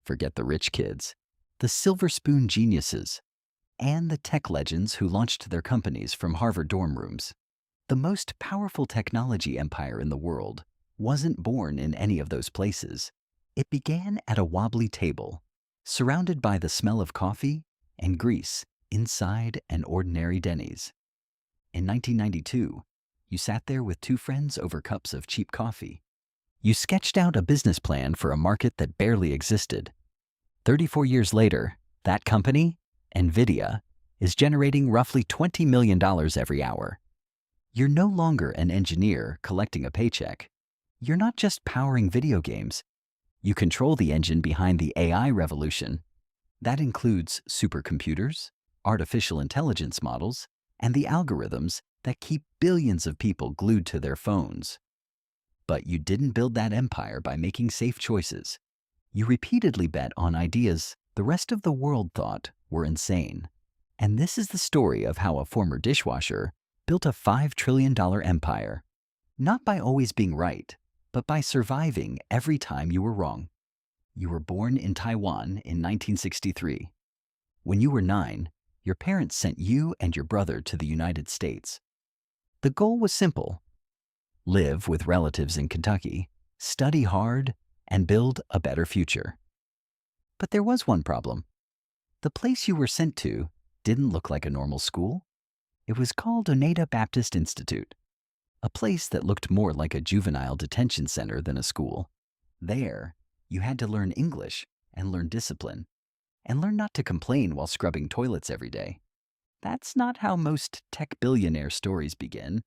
Forget the rich kids, the silver spoon geniuses, and the tech legends who launched their companies from Harvard dorm rooms. The most powerful technology empire in the world wasn't born in any of those places. It began at a wobbly table, surrounded by the smell of coffee and grease inside an ordinary Denny's. In 1992, you sat there with two friends over cups of cheap coffee. You sketched out a business plan for a market that barely existed. 34 years later, that company, NVIDIA, is generating roughly $20 million every hour. You're no longer an engineer collecting a paycheck. You're not just powering video games. You control the engine behind the AI revolution. That includes supercomputers, artificial intelligence models, and the algorithms that keep billions of people glued to their phones. But you didn't build that empire by making safe choices. You repeatedly bet on ideas the rest of the world thought were insane. And this is the story of how a former dishwasher built a $5 trillion empire, not by always being right, but by surviving every time you were wrong. You were born in Taiwan in 1963. When you were 9, your parents sent you and your brother to the United States. The goal was simple: live with relatives in Kentucky, study hard, and build a better future. But there was one problem. The place you were sent to didn't look like a normal school. It was called Oneida Baptist Institute, a place that looked more like a juvenile detention center than a school. There, you had to learn English and learn discipline, and learn not to complain while scrubbing toilets every day. That's not how most tech billionaire stories begin.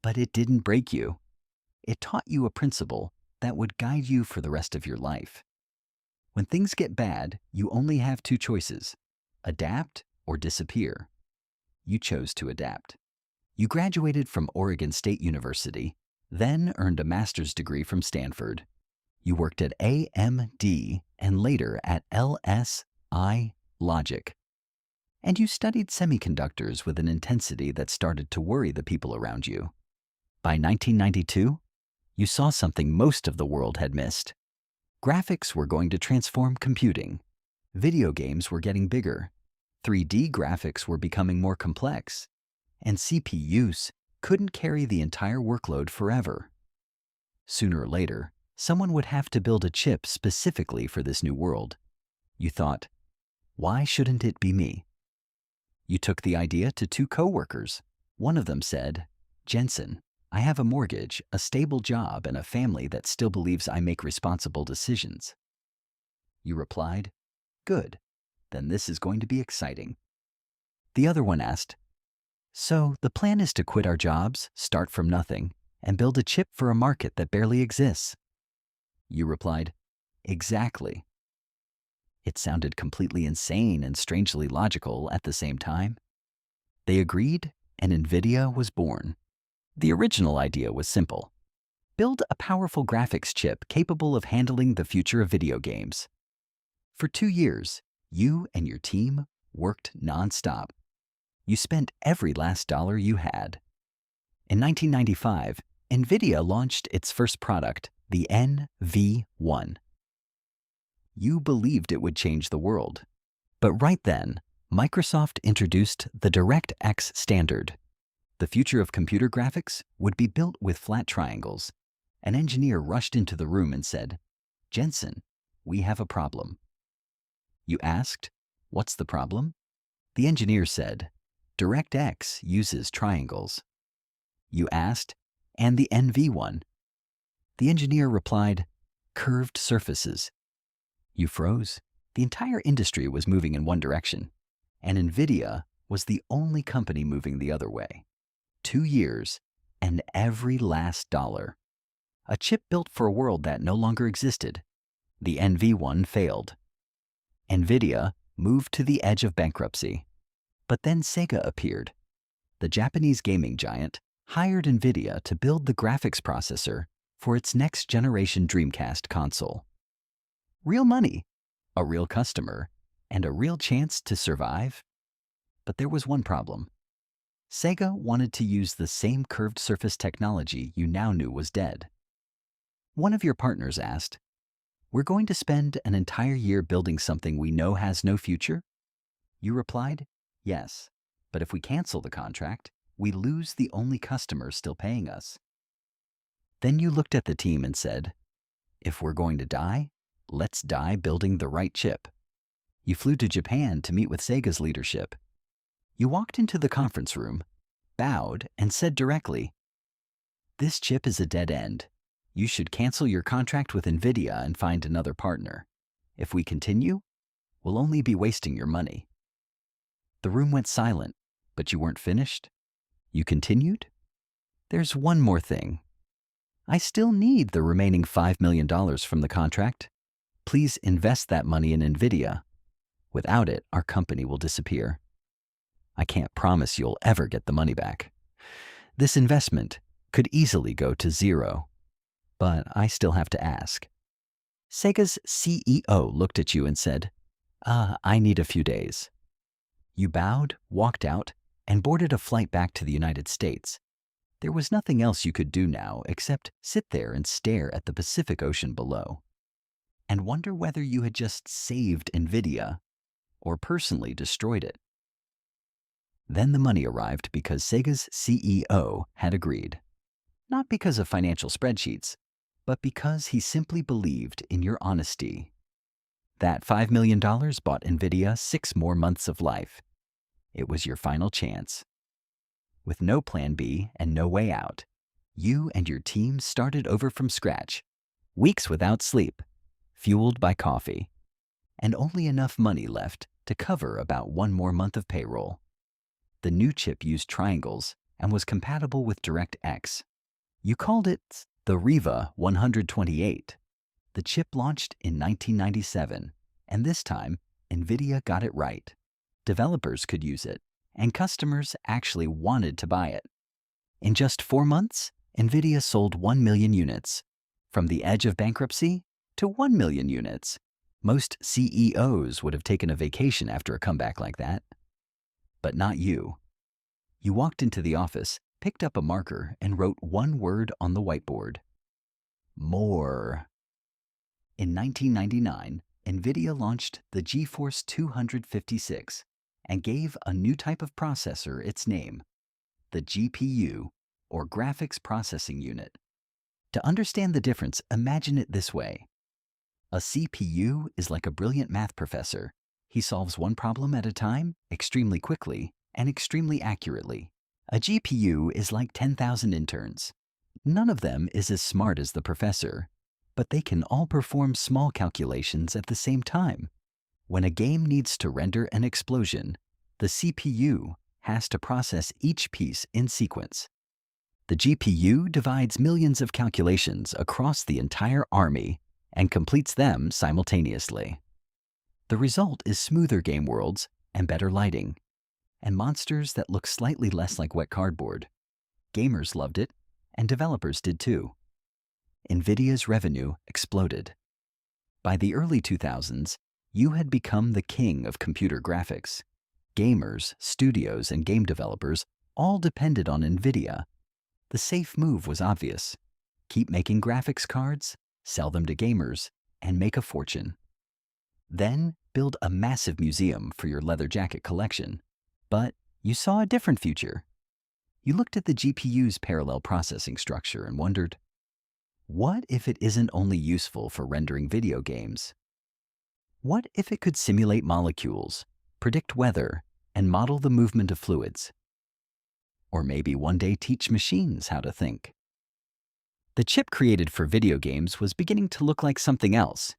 But it didn't break you. It taught you a principle that would guide you for the rest of your life. When things get bad, you only have two choices: adapt or disappear. You chose to adapt. You graduated from Oregon State University, then earned a master's degree from Stanford. You worked at AMD and later at LSI Logic. And you studied semiconductors with an intensity that started to worry the people around you. By 1992, you saw something most of the world had missed. Graphics were going to transform computing. Video games were getting bigger. 3D graphics were becoming more complex. And CPUs couldn't carry the entire workload forever. Sooner or later, someone would have to build a chip specifically for this new world. You thought, why shouldn't it be me? You took the idea to two coworkers. One of them said, "Jensen, I have a mortgage, a stable job, and a family that still believes I make responsible decisions." You replied, "Good, then this is going to be exciting." The other one asked, "So the plan is to quit our jobs, start from nothing, and build a chip for a market that barely exists?" You replied, "Exactly." It sounded completely insane and strangely logical at the same time. They agreed, and NVIDIA was born. The original idea was simple: build a powerful graphics chip capable of handling the future of video games. For 2 years, you and your team worked nonstop. You spent every last dollar you had. In 1995, NVIDIA launched its first product, the NV1. You believed it would change the world. But right then, Microsoft introduced the DirectX standard. The future of computer graphics would be built with flat triangles. An engineer rushed into the room and said, "Jensen, we have a problem." You asked, "What's the problem?" The engineer said, "DirectX uses triangles." You asked, "And the NV1?" The engineer replied, "Curved surfaces." You froze. The entire industry was moving in one direction, and NVIDIA was the only company moving the other way. 2 years, and every last dollar. A chip built for a world that no longer existed. The NV1 failed. NVIDIA moved to the edge of bankruptcy. But then Sega appeared. The Japanese gaming giant hired NVIDIA to build the graphics processor for its next-generation Dreamcast console. Real money, a real customer, and a real chance to survive. But there was one problem. Sega wanted to use the same curved surface technology you now knew was dead. One of your partners asked, we're going to spend an entire year building something we know has no future? You replied, yes, but if we cancel the contract, we lose the only customer still paying us. Then you looked at the team and said, if we're going to die, let's die building the right chip. You flew to Japan to meet with Sega's leadership. You walked into the conference room, bowed, and said directly, this chip is a dead end. You should cancel your contract with NVIDIA and find another partner. If we continue, we'll only be wasting your money. The room went silent, but you weren't finished. You continued? There's one more thing. I still need the remaining $5 million from the contract. Please invest that money in NVIDIA. Without it, our company will disappear. I can't promise you'll ever get the money back. This investment could easily go to zero. But I still have to ask. Sega's CEO looked at you and said, I need a few days. You bowed, walked out, and boarded a flight back to the United States. There was nothing else you could do now except sit there and stare at the Pacific Ocean below and wonder whether you had just saved NVIDIA or personally destroyed it. Then the money arrived because Sega's CEO had agreed. Not because of financial spreadsheets, but because he simply believed in your honesty. That $5 million bought NVIDIA 6 more months of life. It was your final chance. With no plan B and no way out, you and your team started over from scratch, weeks without sleep, fueled by coffee, and only enough money left to cover about 1 more month of payroll. The new chip used triangles and was compatible with DirectX. You called it the Riva 128. The chip launched in 1997, and this time, NVIDIA got it right. Developers could use it, and customers actually wanted to buy it. In just 4 months, NVIDIA sold 1 million units. From the edge of bankruptcy to 1 million units. Most CEOs would have taken a vacation after a comeback like that. But not you. You walked into the office, picked up a marker, and wrote one word on the whiteboard. More. In 1999, NVIDIA launched the GeForce 256 and gave a new type of processor its name, the GPU, or Graphics Processing Unit. To understand the difference, imagine it this way. A CPU is like a brilliant math professor. He solves one problem at a time, extremely quickly, and extremely accurately. A GPU is like 10,000 interns. None of them is as smart as the professor, but they can all perform small calculations at the same time. When a game needs to render an explosion, the CPU has to process each piece in sequence. The GPU divides millions of calculations across the entire army and completes them simultaneously. The result is smoother game worlds and better lighting, and monsters that look slightly less like wet cardboard. Gamers loved it, and developers did too. NVIDIA's revenue exploded. By the early 2000s, you had become the king of computer graphics. Gamers, studios, and game developers all depended on NVIDIA. The safe move was obvious. Keep making graphics cards, sell them to gamers, and make a fortune. Then build a massive museum for your leather jacket collection. But you saw a different future. You looked at the GPU's parallel processing structure and wondered, what if it isn't only useful for rendering video games? What if it could simulate molecules, predict weather, and model the movement of fluids? Or maybe one day teach machines how to think. The chip created for video games was beginning to look like something else,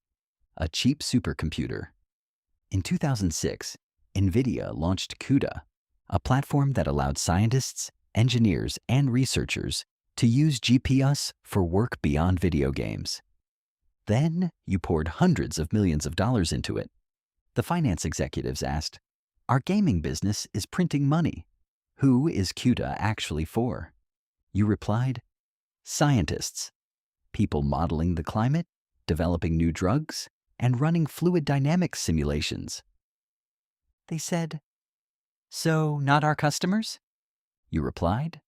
a cheap supercomputer. In 2006, NVIDIA launched CUDA, a platform that allowed scientists, engineers, and researchers to use GPUs for work beyond video games. Then you poured hundreds of millions of dollars into it. The finance executives asked, our gaming business is printing money. Who is CUDA actually for? You replied, scientists, people modeling the climate, developing new drugs, and running fluid dynamics simulations. They said, so not our customers? You replied,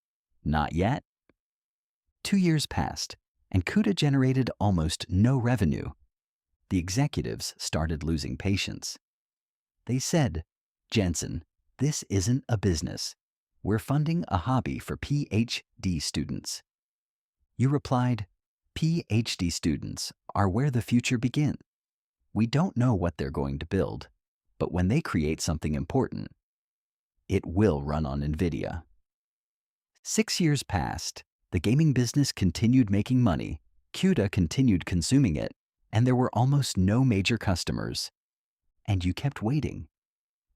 not yet. 2 years passed, and CUDA generated almost no revenue. the executives started losing patience. They said, "Jensen, this isn't a business. We're funding a hobby for PhD students." You replied, "PhD students are where the future begins. We don't know what they're going to build, but when they create something important, it will run on NVIDIA." 6 years passed, the gaming business continued making money, CUDA continued consuming it, and there were almost no major customers. And you kept waiting.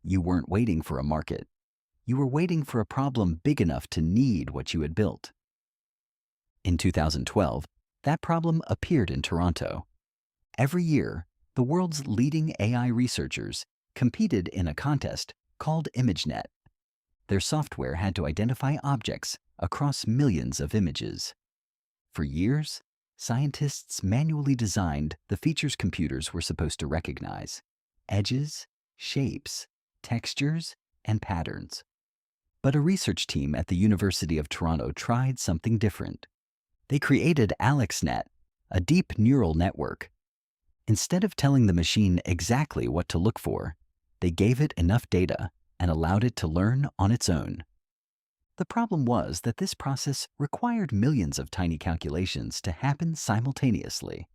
You weren't waiting for a market. You were waiting for a problem big enough to need what you had built. In 2012, that problem appeared in Toronto. Every year, the world's leading AI researchers competed in a contest called ImageNet. Their software had to identify objects across millions of images. For years, scientists manually designed the features computers were supposed to recognize: edges, shapes, textures, and patterns. But a research team at the University of Toronto tried something different. They created AlexNet, a deep neural network. Instead of telling the machine exactly what to look for, they gave it enough data and allowed it to learn on its own. The problem was that this process required millions of tiny calculations to happen simultaneously.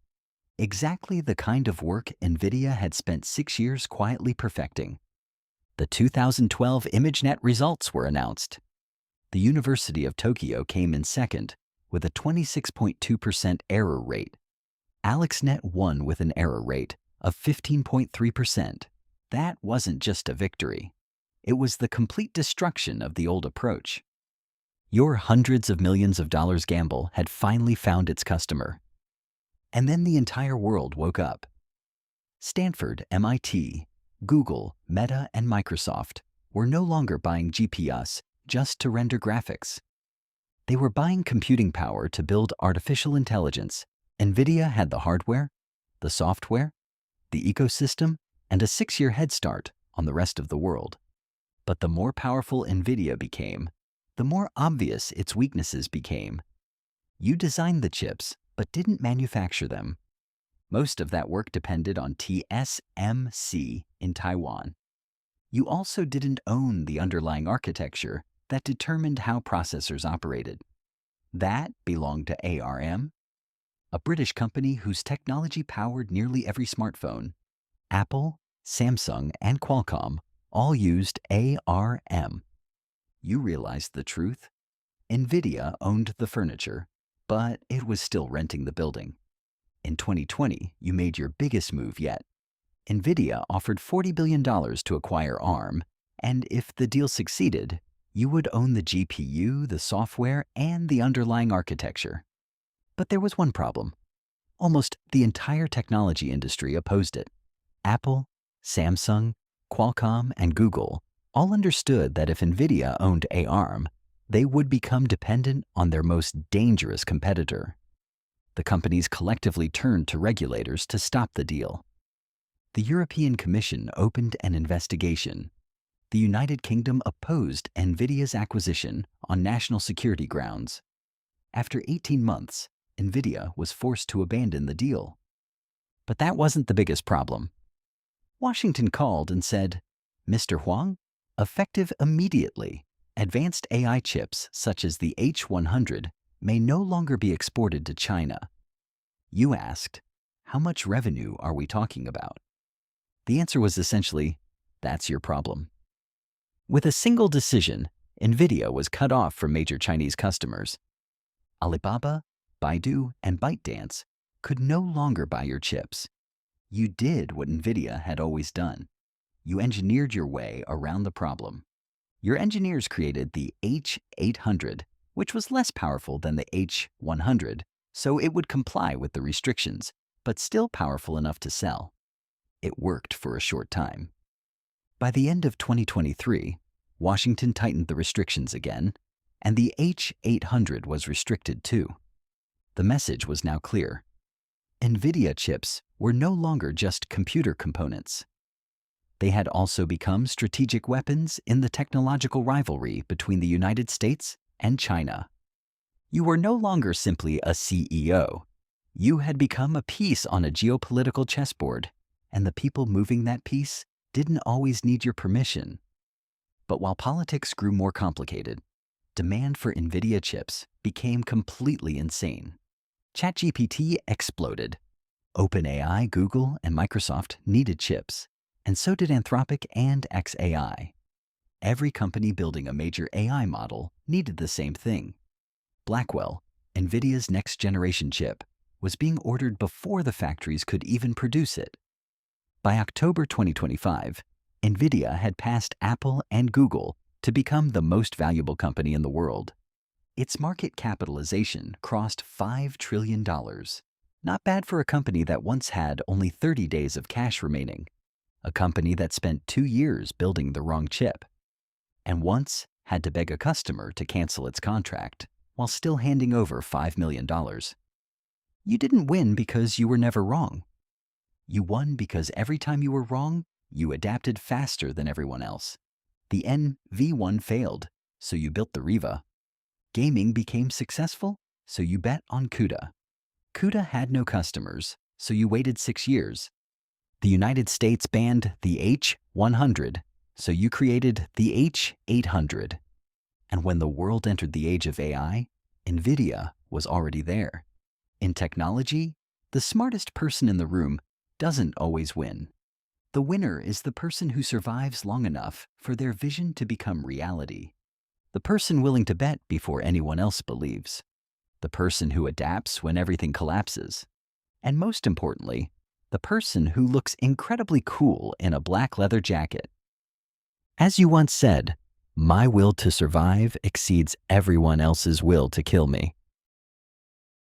Exactly the kind of work NVIDIA had spent 6 years quietly perfecting. The 2012 ImageNet results were announced. The University of Tokyo came in second with a 26.2% error rate. AlexNet won with an error rate of 15.3%. That wasn't just a victory. It was the complete destruction of the old approach. Your hundreds of millions of dollars gamble had finally found its customer. And then the entire world woke up. Stanford, MIT, Google, Meta, and Microsoft were no longer buying GPUs just to render graphics. They were buying computing power to build artificial intelligence. NVIDIA had the hardware, the software, the ecosystem, and a 6-year head start on the rest of the world. But the more powerful NVIDIA became, the more obvious its weaknesses became. You designed the chips, but didn't manufacture them. Most of that work depended on TSMC in Taiwan. You also didn't own the underlying architecture that determined how processors operated. That belonged to ARM, a British company whose technology powered nearly every smartphone. Apple, Samsung, and Qualcomm all used ARM. You realized the truth. NVIDIA owned the furniture, but it was still renting the building. In 2020, you made your biggest move yet. NVIDIA offered $40 billion to acquire ARM, and if the deal succeeded, you would own the GPU, the software, and the underlying architecture. But there was one problem. Almost the entire technology industry opposed it. Apple, Samsung, Qualcomm, and Google all understood that if NVIDIA owned ARM, they would become dependent on their most dangerous competitor. The companies collectively turned to regulators to stop the deal. The European Commission opened an investigation. The United Kingdom opposed NVIDIA's acquisition on national security grounds. After 18 months, NVIDIA was forced to abandon the deal. But that wasn't the biggest problem. Washington called and said, "Mr. Huang, effective immediately, advanced AI chips such as the H100 may no longer be exported to China." You asked, "How much revenue are we talking about?" The answer was essentially, "That's your problem." With a single decision, NVIDIA was cut off from major Chinese customers. Alibaba, Baidu, and ByteDance could no longer buy your chips. You did what NVIDIA had always done. You engineered your way around the problem. Your engineers created the H800, which was less powerful than the H100, so it would comply with the restrictions, but still powerful enough to sell. It worked for a short time. By the end of 2023, Washington tightened the restrictions again, and the H800 was restricted too. The message was now clear. NVIDIA chips were no longer just computer components. They had also become strategic weapons in the technological rivalry between the United States and China. You were no longer simply a CEO. You had become a piece on a geopolitical chessboard, and the people moving that piece didn't always need your permission. But while politics grew more complicated, demand for NVIDIA chips became completely insane. ChatGPT exploded. OpenAI, Google, and Microsoft needed chips, and so did Anthropic and xAI. Every company building a major AI model needed the same thing. Blackwell, NVIDIA's next-generation chip, was being ordered before the factories could even produce it. By October 2025, NVIDIA had passed Apple and Google to become the most valuable company in the world. Its market capitalization crossed $5 trillion. Not bad for a company that once had only 30 days of cash remaining, a company that spent 2 years building the wrong chip, and once had to beg a customer to cancel its contract while still handing over $5 million. You didn't win because you were never wrong. You won because every time you were wrong, you adapted faster than everyone else. The NV1 failed, so you built the Riva. Gaming became successful, so you bet on CUDA. CUDA had no customers, so you waited 6 years. The United States banned the H100, so you created the H800. And when the world entered the age of AI, NVIDIA was already there. In technology, the smartest person in the room doesn't always win. The winner is the person who survives long enough for their vision to become reality. The person willing to bet before anyone else believes. The person who adapts when everything collapses. And most importantly, the person who looks incredibly cool in a black leather jacket. As you once said, "My will to survive exceeds everyone else's will to kill me."